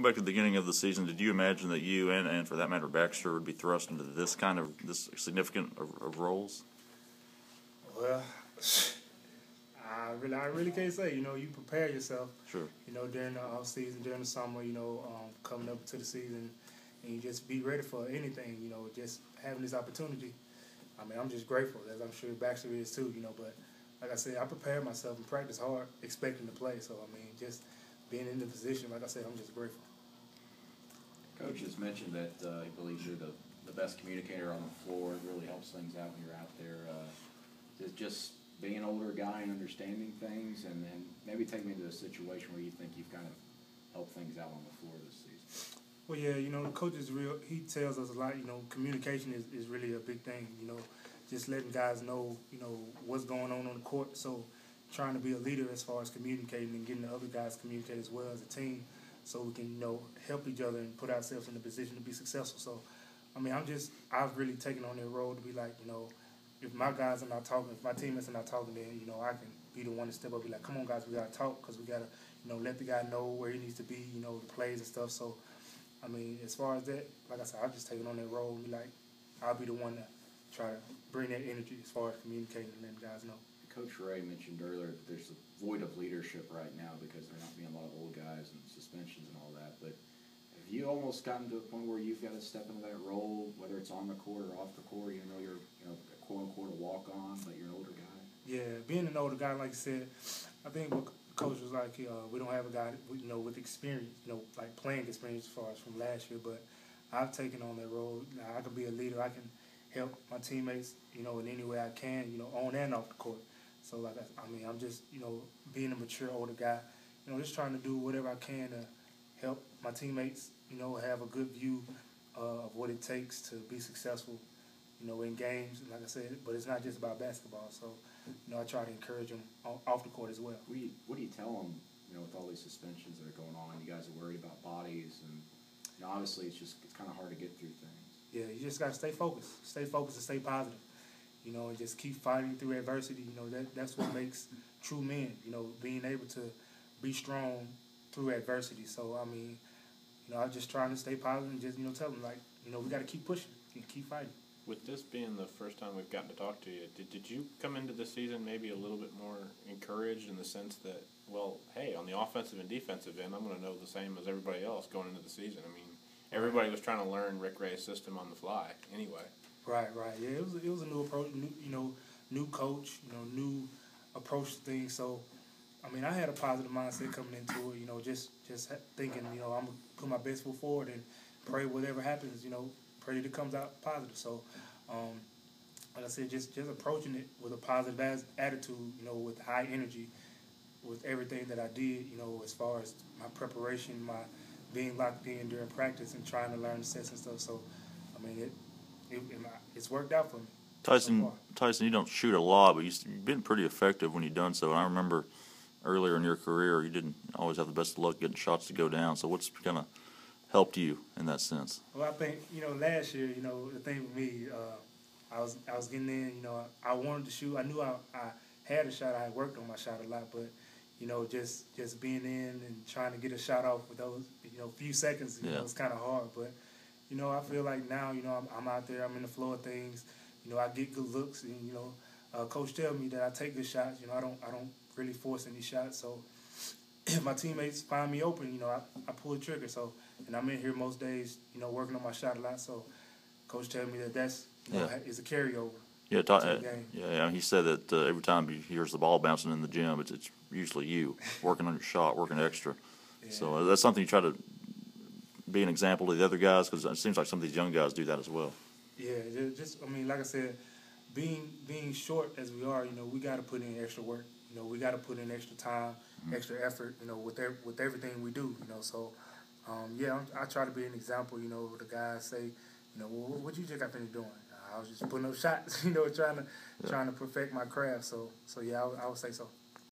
back to the beginning of the season, did you imagine that you and for that matter Baxter would be thrust into this significant of roles? Well, I really can't say. You prepare yourself. Sure. During the off season, during the summer, coming up to the season, and you just be ready for anything. Just having this opportunity. I mean, I'm just grateful, as I'm sure Baxter is too. But like I said, I prepared myself and practiced hard, expecting to play. So I mean, just being in the position, like I said, I'm just grateful. Coach has mentioned that he believes you're the best communicator on the floor. It really helps things out when you're out there. Just being an older guy and understanding things, and then maybe take me into a situation where you think you've kind of helped things out on the floor this season. Well, yeah, the coach is real. He tells us a lot. Communication is really a big thing. Just letting guys know, what's going on the court. So trying to be a leader as far as communicating and getting the other guys to communicate as well as a team, so we can, help each other and put ourselves in a position to be successful. So, I mean, I've really taken on that role to be like, if my guys are not talking, if my teammates are not talking, then, I can be the one to step up and be like, come on, guys, we got to talk, because we got to, let the guy know where he needs to be, the plays and stuff. So, I mean, as far as that, like I said, I've just taken on that role and be like, I'll be the one to try to bring that energy as far as communicating and letting guys know. Coach Ray mentioned earlier that there's a void of leadership right now because there are not being a lot of old guys and suspensions and all that. But have you almost gotten to a point where you've got to step into that role, whether it's on the court or off the court? You're quote-unquote a walk-on, but you're an older guy. Yeah, being an older guy, like I said, I think what Coach was like, we don't have a guy, with experience, like playing experience as far as from last year. But I've taken on that role. Now, I can be a leader. I can help my teammates, in any way I can, on and off the court. So, like, I'm just, being a mature older guy, just trying to do whatever I can to help my teammates, have a good view of what it takes to be successful, in games, like I said. But it's not just about basketball. So, I try to encourage them off the court as well. What do you tell them, with all these suspensions that are going on? You guys are worried about bodies, and obviously it's kind of hard to get through things. Yeah, you just got to stay focused and stay positive. And just keep fighting through adversity. That's what makes true men, being able to be strong through adversity. So, I mean, I'm just trying to stay positive and just, tell them, like, we got to keep pushing and keep fighting. With this being the first time we've gotten to talk to you, did you come into the season maybe a little bit more encouraged in the sense that, well, hey, on the offensive and defensive end, I'm going to know the same as everybody else going into the season? I mean, everybody was trying to learn Rick Ray's system on the fly anyway. Right. Yeah, it was a new approach, new coach, new approach to things. So, I mean, I had a positive mindset coming into it, just thinking, I'm going to put my best foot forward and pray whatever happens, pray that it comes out positive. So, like I said, just approaching it with a positive attitude, with high energy, with everything that I did, as far as my preparation, my being locked in during practice and trying to learn the sets and stuff. So, I mean, it's worked out for me. Tyson, you don't shoot a lot, but you've been pretty effective when you've done so. And I remember earlier in your career, you didn't always have the best of luck getting shots to go down. So what's kind of helped you in that sense? Well, I think, last year, the thing with me, I was getting in, I wanted to shoot. I knew I had a shot. I had worked on my shot a lot, but, just being in and trying to get a shot off with those, few seconds, it's kind of hard. But, I feel like now, I'm out there, I'm in the flow of things, I get good looks, and, Coach tells me that I take good shots. I don't really force any shots. So if my teammates find me open, I pull the trigger. So, and I'm in here most days, working on my shot a lot. So Coach tells me that's is a carryover. Yeah, he said that every time he hears the ball bouncing in the gym, it's usually you working on your shot, working extra. Yeah. So that's something you try to be an example to the other guys, because it seems like some of these young guys do that as well. Yeah, like I said, being short as we are, we got to put in extra work. We got to put in extra time, extra effort, with everything we do, So, I try to be an example, the guys say, what you just got finished doing? I was just putting up shots, trying to perfect my craft. So yeah, I would say so.